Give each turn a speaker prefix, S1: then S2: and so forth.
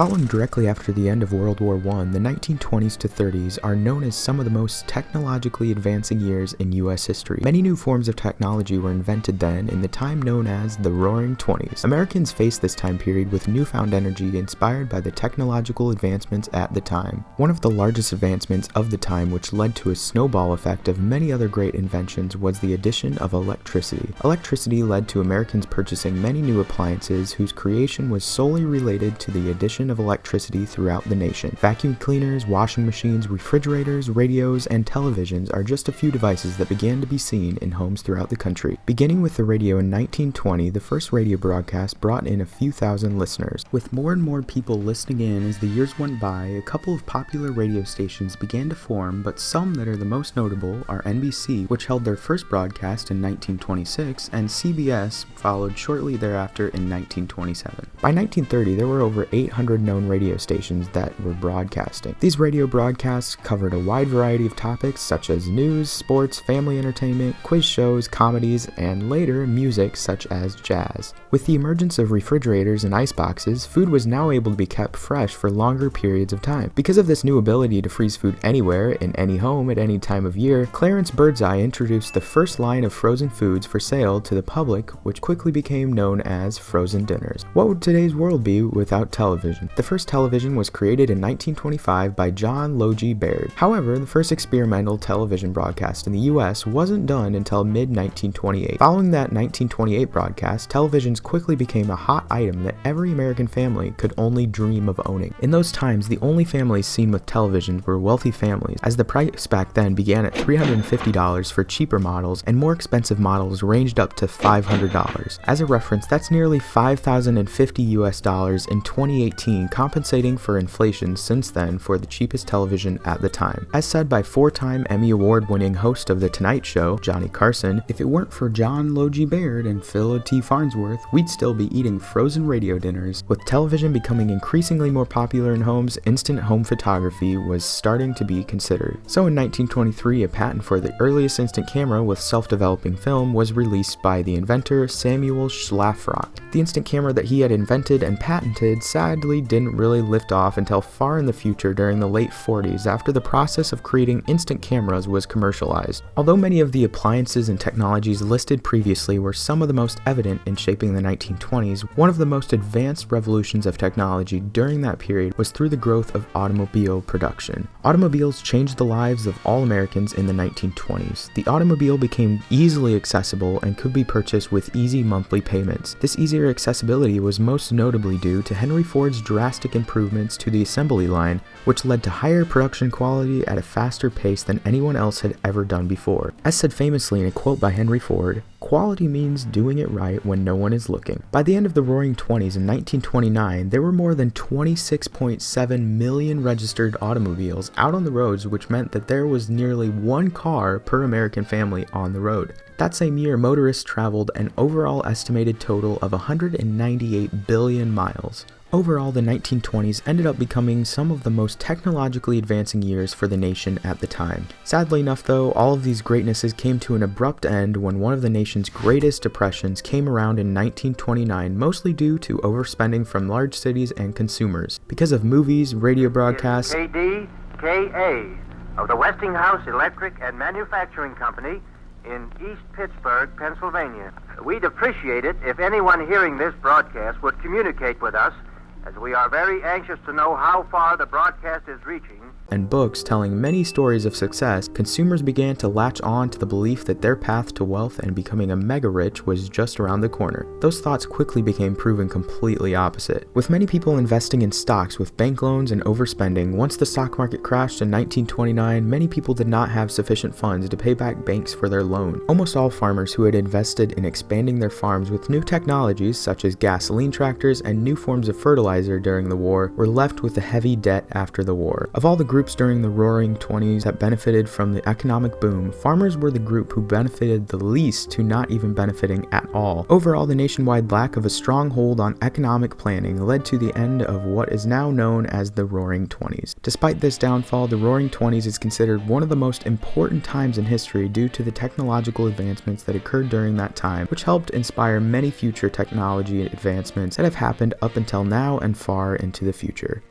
S1: Following directly after the end of World War I, the 1920s to 30s are known as some of the most technologically advancing years in U.S. history. Many new forms of technology were invented then in the time known as the Roaring Twenties. Americans faced this time period with newfound energy inspired by the technological advancements at the time. One of the largest advancements of the time, which led to a snowball effect of many other great inventions, was the addition of electricity. Electricity led to Americans purchasing many new appliances whose creation was solely related to the addition of electricity throughout the nation. Vacuum cleaners, washing machines, refrigerators, radios, and televisions are just a few devices that began to be seen in homes throughout the country. Beginning with the radio in 1920, the first radio broadcast brought in a few thousand listeners. With more and more people listening in as the years went by, a couple of popular radio stations began to form, but some that are the most notable are NBC, which held their first broadcast in 1926, and CBS followed shortly thereafter in 1927. By 1930, there were over 800 known radio stations that were broadcasting. These radio broadcasts covered a wide variety of topics such as news, sports, family entertainment, quiz shows, comedies, and later music such as jazz. With the emergence of refrigerators and iceboxes, food was now able to be kept fresh for longer periods of time. Because of this new ability to freeze food anywhere, in any home, at any time of year, Clarence Birdseye introduced the first line of frozen foods for sale to the public, which quickly became known as frozen dinners. What would today's world be without television? The first television was created in 1925 by John Logie Baird. However, the first experimental television broadcast in the US wasn't done until mid-1928. Following that 1928 broadcast, televisions quickly became a hot item that every American family could only dream of owning. In those times, the only families seen with televisions were wealthy families, as the price back then began at $350 for cheaper models, and more expensive models ranged up to $500. As a reference, that's nearly $5,050 in 2018, compensating for inflation since then for the cheapest television at the time. As said by four-time Emmy Award-winning host of The Tonight Show, Johnny Carson, if it weren't for John Logie Baird and Phil T. Farnsworth, we'd still be eating frozen radio dinners. With television becoming increasingly more popular in homes, instant home photography was starting to be considered. So in 1923, a patent for the earliest instant camera with self-developing film was released by the inventor Samuel Shlafrock. The instant camera that he had invented and patented sadly didn't really lift off until far in the future during the late 40s, after the process of creating instant cameras was commercialized. Although many of the appliances and technologies listed previously were some of the most evident in shaping the 1920s, one of the most advanced revolutions of technology during that period was through the growth of automobile production. Automobiles changed the lives of all Americans in the 1920s. The automobile became easily accessible and could be purchased with easy monthly payments. This easier accessibility was most notably due to Henry Ford's drastic improvements to the assembly line, which led to higher production quality at a faster pace than anyone else had ever done before. As said famously in a quote by Henry Ford, "Quality means doing it right when no one is looking." By the end of the Roaring Twenties in 1929, there were more than 26.7 million registered automobiles out on the roads, which meant that there was nearly one car per American family on the road. That same year, motorists traveled an overall estimated total of 198 billion miles. Overall, the 1920s ended up becoming some of the most technologically advancing years for the nation at the time. Sadly enough though, all of these greatnesses came to an abrupt end when one of the nation's greatest depressions came around in 1929, mostly due to overspending from large cities and consumers. Because of movies, radio broadcasts,
S2: KDKA of the Westinghouse Electric and Manufacturing Company in East Pittsburgh, Pennsylvania. We'd appreciate it if anyone hearing this broadcast would communicate with us, as we are very anxious to know how far the broadcast is reaching.
S1: And books telling many stories of success, consumers began to latch on to the belief that their path to wealth and becoming a mega-rich was just around the corner. Those thoughts quickly became proven completely opposite, with many people investing in stocks with bank loans and overspending. Once the stock market crashed in 1929, many people did not have sufficient funds to pay back banks for their loan. Almost all farmers who had invested in expanding their farms with new technologies such as gasoline tractors and new forms of fertilizer during the war were left with a heavy debt after the war. Of all the groups during the Roaring Twenties that benefited from the economic boom, farmers were the group who benefited the least to not even benefiting at all. Overall, the nationwide lack of a strong hold on economic planning led to the end of what is now known as the Roaring Twenties. Despite this downfall, the Roaring Twenties is considered one of the most important times in history due to the technological advancements that occurred during that time, which helped inspire many future technology advancements that have happened up until now and far into the future.